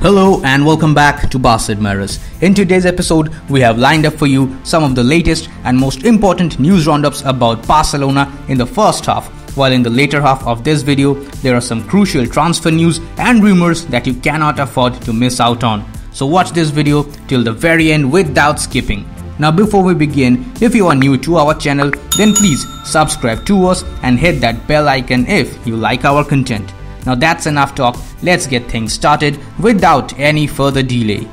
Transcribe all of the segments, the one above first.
Hello and welcome back to BARÇA Admirers. In today's episode, we have lined up for you some of the latest and most important news roundups about Barcelona in the first half, while in the later half of this video, there are some crucial transfer news and rumors that you cannot afford to miss out on. So watch this video till the very end without skipping. Now before we begin, if you are new to our channel, then please subscribe to us and hit that bell icon if you like our content. Now that's enough talk, let's get things started without any further delay.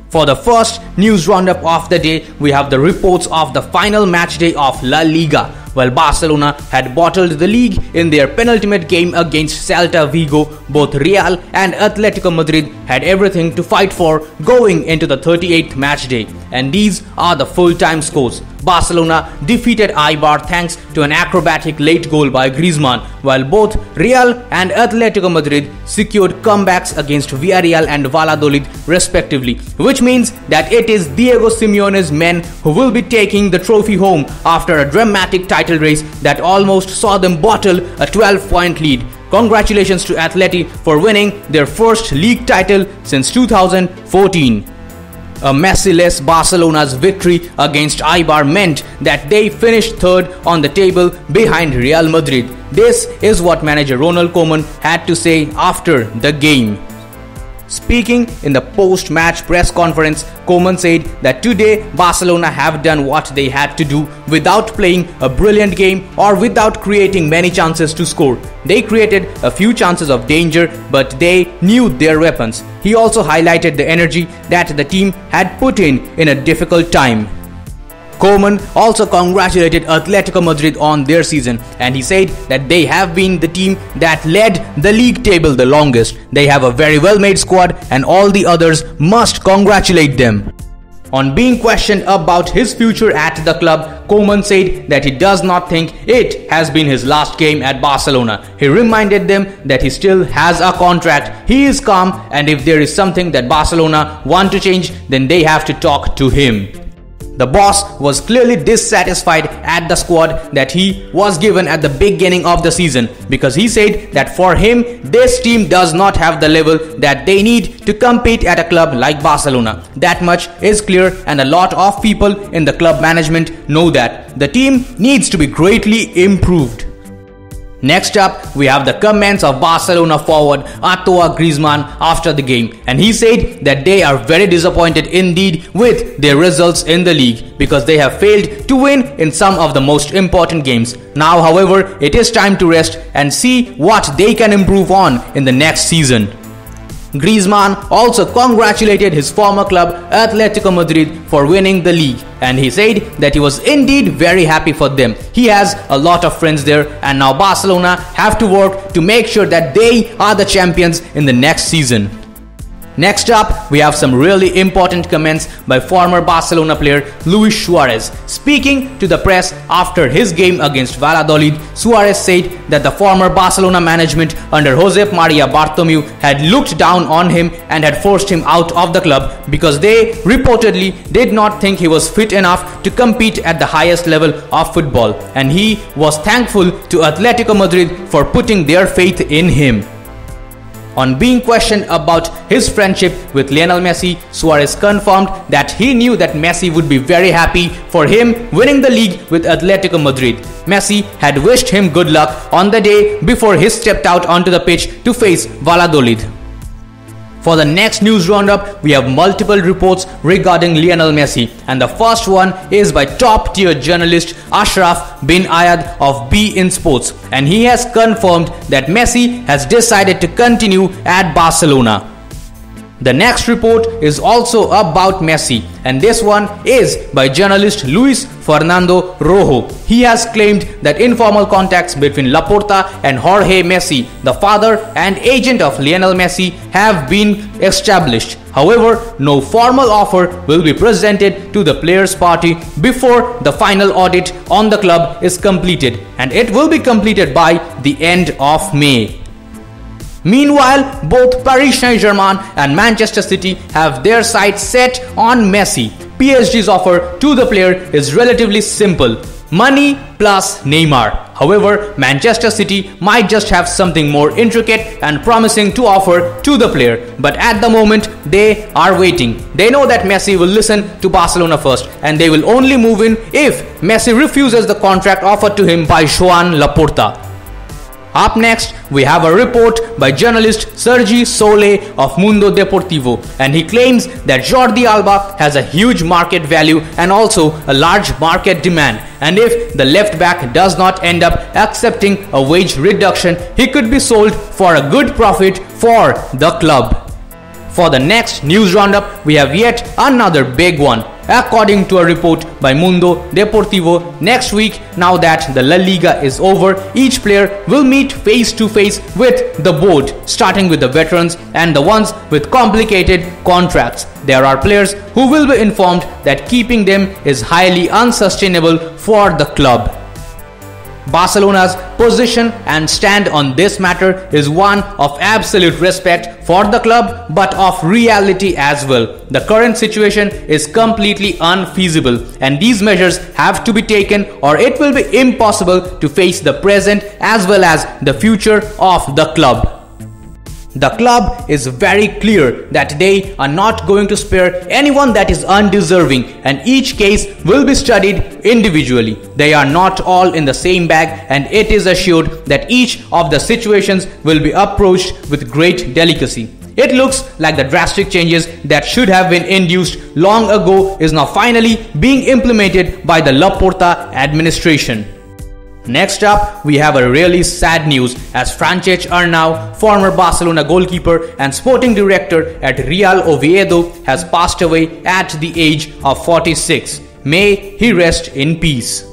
For the first news roundup of the day, we have the reports of the final match day of La Liga. While Barcelona had bottled the league in their penultimate game against Celta Vigo, both Real and Atletico Madrid had everything to fight for going into the 38th match day. And these are the full-time scores. Barcelona defeated Eibar thanks to an acrobatic late goal by Griezman, while both Real and Atletico Madrid secured comebacks against Villarreal and Valladolid respectively, which means that it is Diego Simeone's men who will be taking the trophy home after a dramatic title race that almost saw them bottle a 12-point lead. Congratulations to Atleti for winning their first league title since 2014. A Messi-less Barcelona's victory against Eibar meant that they finished third on the table behind Real Madrid. This is what manager Ronald Koeman had to say after the game. Speaking in the post-match press conference, Koeman said that today Barcelona have done what they had to do without playing a brilliant game or without creating many chances to score. They created a few chances of danger, but they knew their weapons. He also highlighted the energy that the team had put in a difficult time. Koeman also congratulated Atletico Madrid on their season, and he said that they have been the team that led the league table the longest. They have a very well-made squad and all the others must congratulate them. On being questioned about his future at the club, Koeman said that he does not think it has been his last game at Barcelona. He reminded them that he still has a contract, he is calm, and if there is something that Barcelona want to change, then they have to talk to him. The boss was clearly dissatisfied at the squad that he was given at the beginning of the season, because he said that for him, this team does not have the level that they need to compete at a club like Barcelona. That much is clear, and a lot of people in the club management know that. The team needs to be greatly improved. Next up, we have the comments of Barcelona forward Griezman after the game, and he said that they are very disappointed indeed with their results in the league because they have failed to win in some of the most important games. Now, however, it is time to rest and see what they can improve on in the next season. Griezmann also congratulated his former club Atletico Madrid for winning the league, and he said that he was indeed very happy for them. He has a lot of friends there, and now Barcelona have to work to make sure that they are the champions in the next season. Next up, we have some really important comments by former Barcelona player Luis Suarez. Speaking to the press after his game against Valladolid, Suarez said that the former Barcelona management under Josep Maria Bartomeu had looked down on him and had forced him out of the club because they reportedly did not think he was fit enough to compete at the highest level of football, and he was thankful to Atletico Madrid for putting their faith in him. On being questioned about his friendship with Lionel Messi, Suarez confirmed that he knew that Messi would be very happy for him winning the league with Atletico Madrid. Messi had wished him good luck on the day before he stepped out onto the pitch to face Valladolid. For the next news roundup, we have multiple reports regarding Lionel Messi, and the first one is by top-tier journalist Ashraf bin Ayad of beIN Sports, and he has confirmed that Messi has decided to continue at Barcelona. The next report is also about Messi, and this one is by journalist Luis Fernando Rojo. He has claimed that informal contacts between Laporta and Jorge Messi, the father and agent of Lionel Messi, have been established. However, no formal offer will be presented to the players' party before the final audit on the club is completed, and it will be completed by the end of May. Meanwhile, both Paris Saint-Germain and Manchester City have their sights set on Messi. PSG's offer to the player is relatively simple: money plus Neymar. However, Manchester City might just have something more intricate and promising to offer to the player, but at the moment they are waiting. They know that Messi will listen to Barcelona first, and they will only move in if Messi refuses the contract offered to him by Joan Laporta. Up next, we have a report by journalist Sergi of Mundo Deportivo, and he claims that Jordi Alba has a huge market value and also a large market demand, and if the left back does not end up accepting a wage reduction, he could be sold for a good profit for the club. For the next news roundup, we have yet another big one. According to a report by Mundo Deportivo, next week, now that the La Liga is over, each player will meet face to face with the board, starting with the veterans and the ones with complicated contracts. There are players who will be informed that keeping them is highly unsustainable for the club. Barcelona's position and stand on this matter is one of absolute respect for the club, but of reality as well. The current situation is completely unfeasible, and these measures have to be taken or it will be impossible to face the present as well as the future of the club. The club is very clear that they are not going to spare anyone that is undeserving, and each case will be studied individually. They are not all in the same bag, and it is assured that each of the situations will be approached with great delicacy. It looks like the drastic changes that should have been induced long ago is now finally being implemented by the Laporta administration. Next up, we have a really sad news as Francesc Arnau, former Barcelona goalkeeper and sporting director at Real Oviedo, has passed away at the age of 46. May he rest in peace.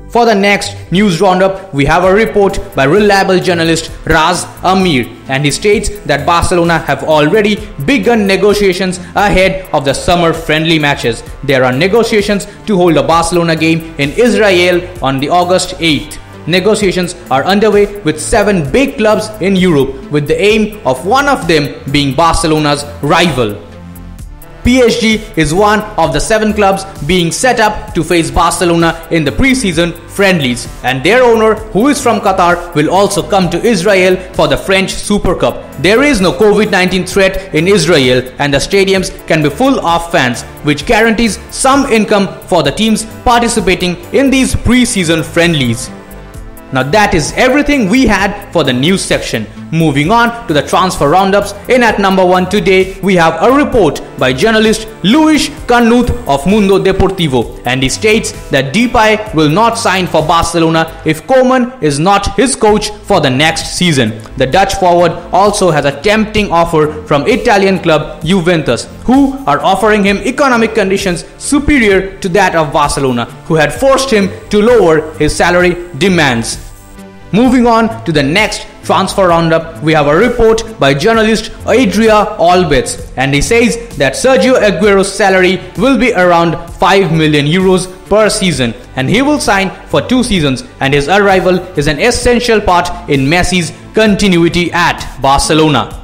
For the next news roundup, we have a report by reliable journalist Raz Amir, and he states that Barcelona have already begun negotiations ahead of the summer friendly matches. There are negotiations to hold a Barcelona game in Israel on the August 8th. Negotiations are underway with 7 big clubs in Europe, with the aim of one of them being Barcelona's rival. PSG is one of the 7 clubs being set up to face Barcelona in the pre-season friendlies, and their owner, who is from Qatar, will also come to Israel for the French Super Cup. There is no COVID-19 threat in Israel, and the stadiums can be full of fans, which guarantees some income for the teams participating in these pre-season friendlies. Now that is everything we had for the news section. Moving on to the transfer roundups, in at number 1 today we have a report by journalist Luis Canuth of Mundo Deportivo, and he states that Depay will not sign for Barcelona if Koeman is not his coach for the next season. The Dutch forward also has a tempting offer from Italian club Juventus, who are offering him economic conditions superior to that of Barcelona, who had forced him to lower his salary demands. Moving on to the next transfer roundup, we have a report by journalist Adria Albets, and he says that Sergio Aguero's salary will be around 5 million euros per season, and he will sign for 2 seasons, and his arrival is an essential part in Messi's continuity at Barcelona.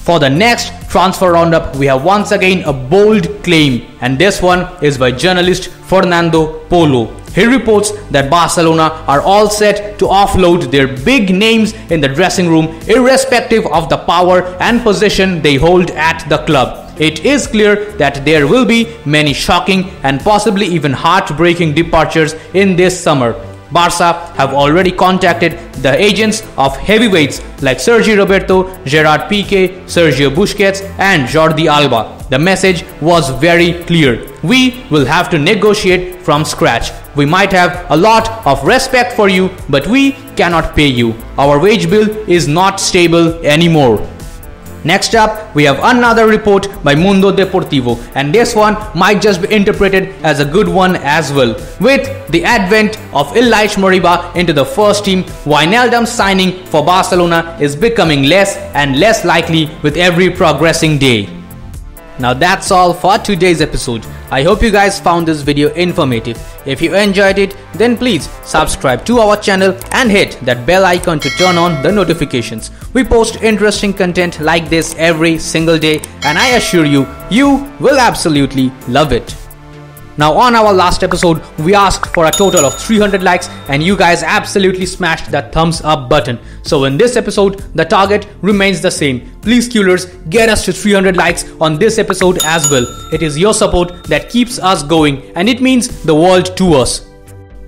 For the next transfer roundup, we have once again a bold claim, and this one is by journalist Fernando Polo. He reports that Barcelona are all set to offload their big names in the dressing room, irrespective of the power and position they hold at the club. It is clear that there will be many shocking and possibly even heartbreaking departures in this summer. Barca have already contacted the agents of heavyweights like Sergi Roberto, Gerard Piqué, Sergio Busquets and Jordi Alba. The message was very clear. We will have to negotiate from scratch. We might have a lot of respect for you, but we cannot pay you. Our wage bill is not stable anymore. Next up, we have another report by Mundo Deportivo, and this one might just be interpreted as a good one as well. With the advent of Ilaix Moriba into the first team, Wjnaldum signing for Barcelona is becoming less and less likely with every progressing day. Now that's all for today's episode. I hope you guys found this video informative. If you enjoyed it, then please subscribe to our channel and hit that bell icon to turn on the notifications. We post interesting content like this every single day, and I assure you, you will absolutely love it. Now on our last episode, we asked for a total of 300 likes and you guys absolutely smashed that thumbs up button. So in this episode, the target remains the same. Please Qlers, get us to 300 likes on this episode as well. It is your support that keeps us going and it means the world to us.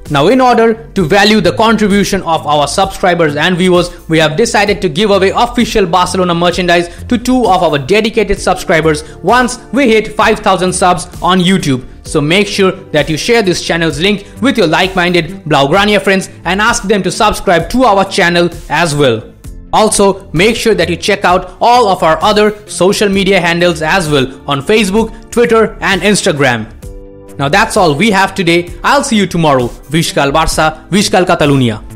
Now in order to value the contribution of our subscribers and viewers, we have decided to give away official Barcelona merchandise to 2 of our dedicated subscribers once we hit 5,000 subs on YouTube. So make sure that you share this channel's link with your like-minded Blaugrana friends and ask them to subscribe to our channel as well. Also, make sure that you check out all of our other social media handles as well on Facebook, Twitter and Instagram. Now that's all we have today. I'll see you tomorrow. Visca el Barça, Visca el Catalunya.